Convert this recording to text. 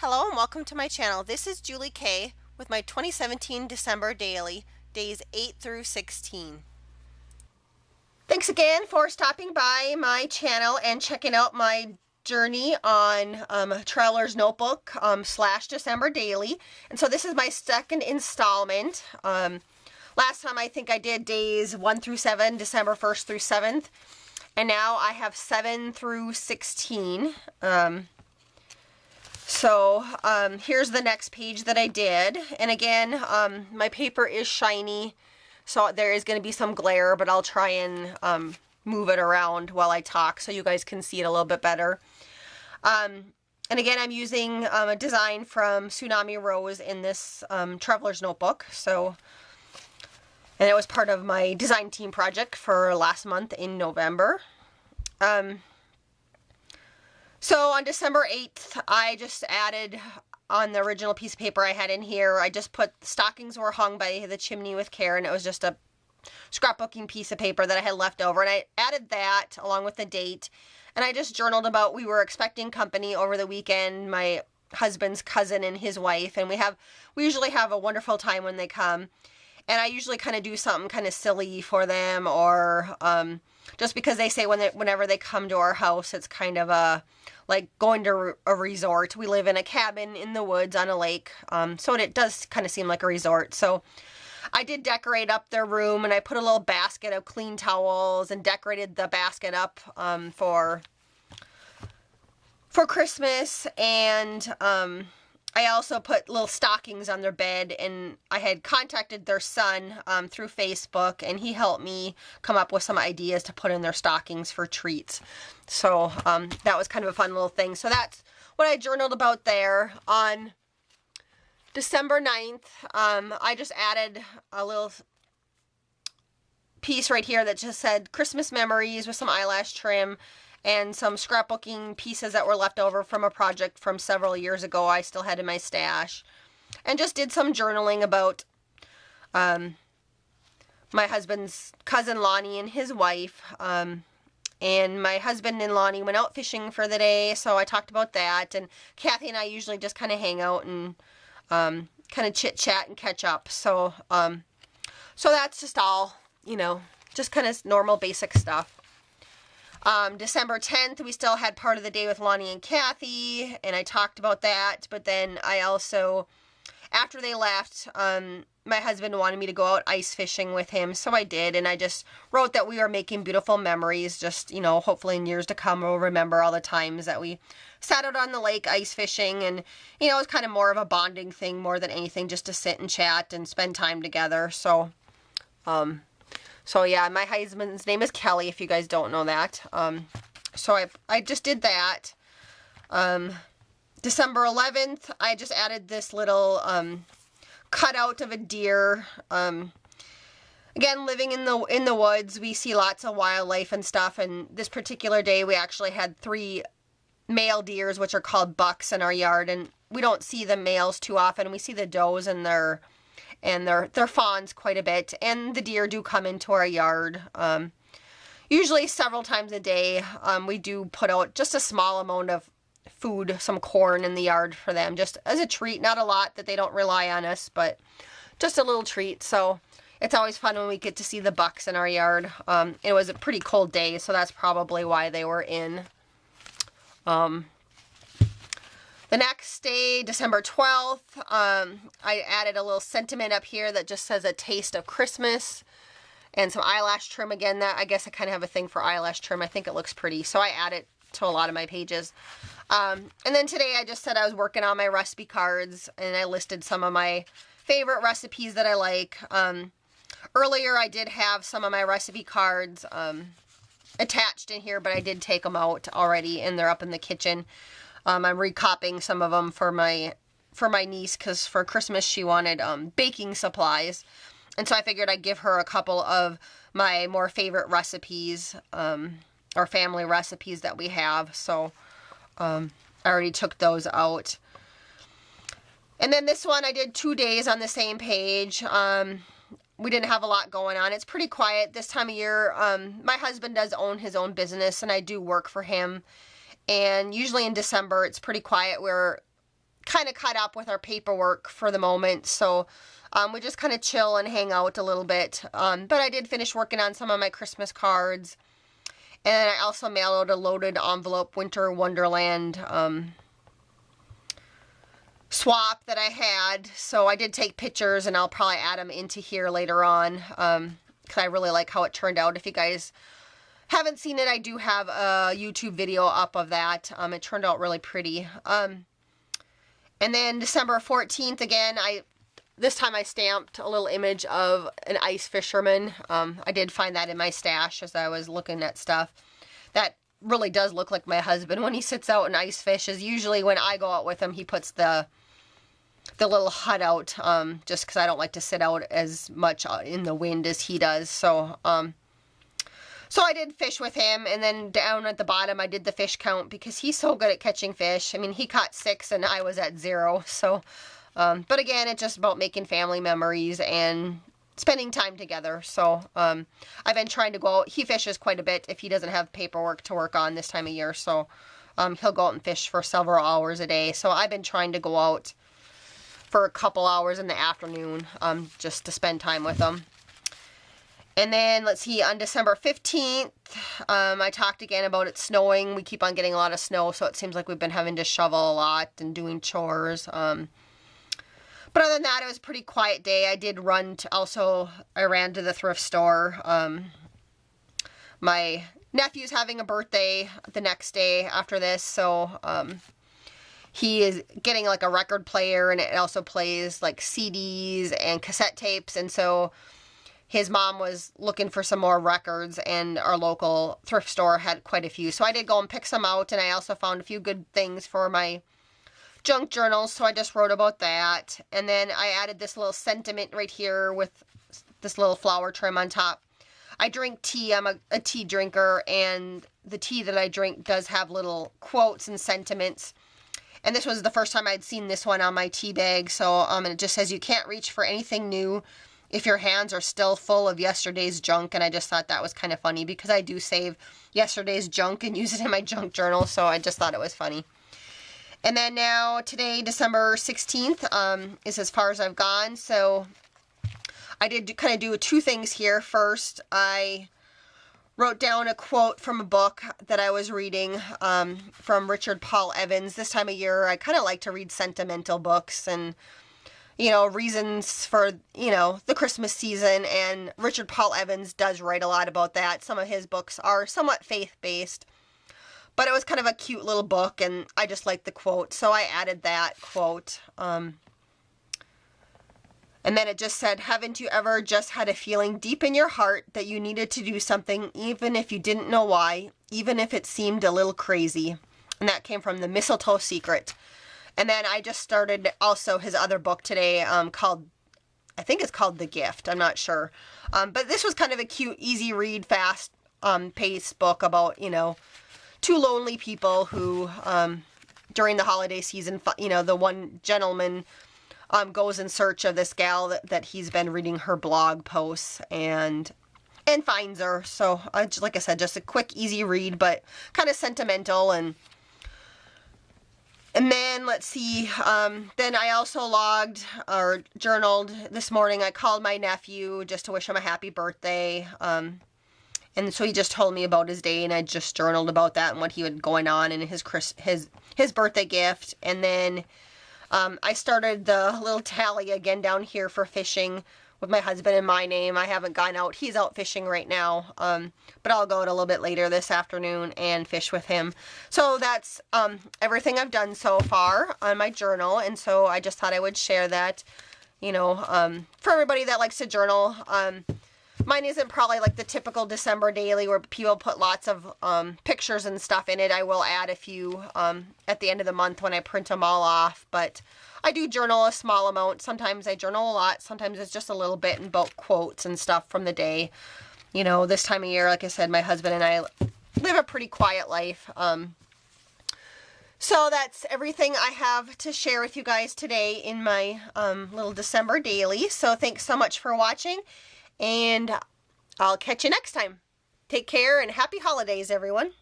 Hello and welcome to my channel. This is Julie K with my 2017 December daily, days 8 through 16. Thanks again for stopping by my channel and checking out my journey on Traveler's Notebook / December daily. And so this is my second installment. Last time I think I did days 1 through 7, December 1st through 7th. And now I have 7 through 16. So here's the next page that I did. And again, my paper is shiny, so there is going to be some glare, but I'll try and move it around while I talk so you guys can see it a little bit better. And again, I'm using a design from Tsunami Rose in this Traveler's Notebook. And it was part of my design team project for last month in November. So on December 8th, I just added on the original piece of paper I had in here, I just put stockings were hung by the chimney with care, and it was just a scrapbooking piece of paper that I had left over. And I added that along with the date. And I just journaled about we were expecting company over the weekend, my husband's cousin and his wife. And we usually have a wonderful time when they come. And I usually kind of do something kind of silly for them, or just because they say whenever they come to our house, it's kind of like going to a resort. We live in a cabin in the woods on a lake, so it does kind of seem like a resort. So I did decorate up their room, and I put a little basket of clean towels and decorated the basket up for Christmas. And I also put little stockings on their bed, and I had contacted their son through Facebook, and he helped me come up with some ideas to put in their stockings for treats. So that was kind of a fun little thing. So that's what I journaled about there. On December 9th, I just added a little piece right here that just said Christmas memories with some eyelash trim and some scrapbooking pieces that were left over from a project from several years ago I still had in my stash. And just did some journaling about my husband's cousin Lonnie and his wife. And my husband and Lonnie went out fishing for the day, so I talked about that. And Kathy and I usually just kind of hang out and kind of chit-chat and catch up. So, so that's just all, just kind of normal basic stuff. December 10th, we still had part of the day with Lonnie and Kathy, and I talked about that. But then I also, after they left, my husband wanted me to go out ice fishing with him, so I did. And I just wrote that we were making beautiful memories. Just, hopefully in years to come we'll remember all the times that we sat out on the lake ice fishing. And, it was kind of more of a bonding thing more than anything, just to sit and chat and spend time together. So yeah, my husband's name is Kelly, if you guys don't know that. So I just did that. December 11th, I just added this little cutout of a deer. Again, living in the woods, we see lots of wildlife and stuff. And this particular day, we actually had 3 male deers, which are called bucks, in our yard. And we don't see the males too often. We see the does and their fawns quite a bit, and the deer do come into our yard. Usually several times a day. We do put out just a small amount of food, some corn in the yard for them, just as a treat. Not a lot, that they don't rely on us, but just a little treat. So it's always fun when we get to see the bucks in our yard. It was a pretty cold day, so that's probably why they were in. The next day, December 12th, I added a little sentiment up here that just says a taste of Christmas, and some eyelash trim. Again, that I guess I kind of have a thing for eyelash trim. I think it looks pretty, so I add it to a lot of my pages. And then today I just said I was working on my recipe cards, and I listed some of my favorite recipes that I like. Earlier I did have some of my recipe cards attached in here, but I did take them out already, and they're up in the kitchen. I'm recopying some of them for my niece, because for Christmas she wanted baking supplies, and so I figured I'd give her a couple of my more favorite recipes, or family recipes that we have. So I already took those out. And then this one I did 2 days on the same page. We didn't have a lot going on. It's pretty quiet this time of year. My husband does own his own business, and I do work for him. And usually in December, it's pretty quiet. We're kind of caught up with our paperwork for the moment, so we just kind of chill and hang out a little bit. But I did finish working on some of my Christmas cards, and I also mailed out a loaded envelope Winter Wonderland swap that I had. So I did take pictures, and I'll probably add them into here later on, because I really like how it turned out. If you guys haven't seen it, I do have a YouTube video up of that. It turned out really pretty. And then December 14th, again, this time I stamped a little image of an ice fisherman. I did find that in my stash as I was looking at stuff. That really does look like my husband when he sits out and ice fishes. Usually when I go out with him, he puts the little hut out, just because I don't like to sit out as much in the wind as he does. So I did fish with him, and then down at the bottom I did the fish count because he's so good at catching fish. I mean, he caught 6 and I was at 0. So, but again, it's just about making family memories and spending time together. So I've been trying to go out. He fishes quite a bit if he doesn't have paperwork to work on this time of year. So he'll go out and fish for several hours a day. So I've been trying to go out for a couple hours in the afternoon just to spend time with him. And then, let's see, on December 15th, I talked again about it snowing. We keep on getting a lot of snow, so it seems like we've been having to shovel a lot and doing chores. But other than that, it was a pretty quiet day. I did run to, I ran to the thrift store. My nephew's having a birthday the next day after this, so he is getting like a record player, and it also plays like CDs and cassette tapes, and so his mom was looking for some more records, and our local thrift store had quite a few. So I did go and pick some out, and I also found a few good things for my junk journals, so I just wrote about that. And then I added this little sentiment right here with this little flower trim on top. I drink tea. I'm a tea drinker, and the tea that I drink does have little quotes and sentiments. And this was the first time I'd seen this one on my tea bag. So and it just says, "You can't reach for anything new if your hands are still full of yesterday's junk." And I just thought that was kind of funny because I do save yesterday's junk and use it in my junk journal. So I just thought it was funny. And then now today, December 16th, is as far as I've gone. So I did kind of do 2 things here. First, I wrote down a quote from a book that I was reading from Richard Paul Evans. This time of year, I kind of like to read sentimental books and, you know, reasons for, you know, the Christmas season. And Richard Paul Evans does write a lot about that. Some of his books are somewhat faith-based, but it was kind of a cute little book, and I just liked the quote, so I added that quote. And then it just said, "Haven't you ever just had a feeling deep in your heart that you needed to do something, even if you didn't know why, even if it seemed a little crazy?" And that came from The Mistletoe Secret. And then I just started also his other book today called, I think it's called The Gift. I'm not sure. But this was kind of a cute, easy read, fast paced book about, you know, 2 lonely people who, during the holiday season, you know, the one gentleman goes in search of this gal that he's been reading her blog posts and finds her. So, like I said, just a quick, easy read, but kind of sentimental. And then, let's see, then I also logged or journaled this morning. I called my nephew just to wish him a happy birthday. And so he just told me about his day, and I just journaled about that and what he had going on and his birthday gift. And then I started the little tally again down here for fishing with my husband and my name. I haven't gone out. He's out fishing right now, but I'll go out a little bit later this afternoon and fish with him. So that's everything I've done so far on my journal, and so I just thought I would share that, you know, for everybody that likes to journal. Mine isn't probably like the typical December daily where people put lots of pictures and stuff in it. I will add a few at the end of the month when I print them all off, but I do journal a small amount. Sometimes I journal a lot. Sometimes it's just a little bit and about quotes and stuff from the day. You know, this time of year, like I said, my husband and I live a pretty quiet life. So that's everything I have to share with you guys today in my little December daily. So thanks so much for watching, and I'll catch you next time. Take care and happy holidays, everyone.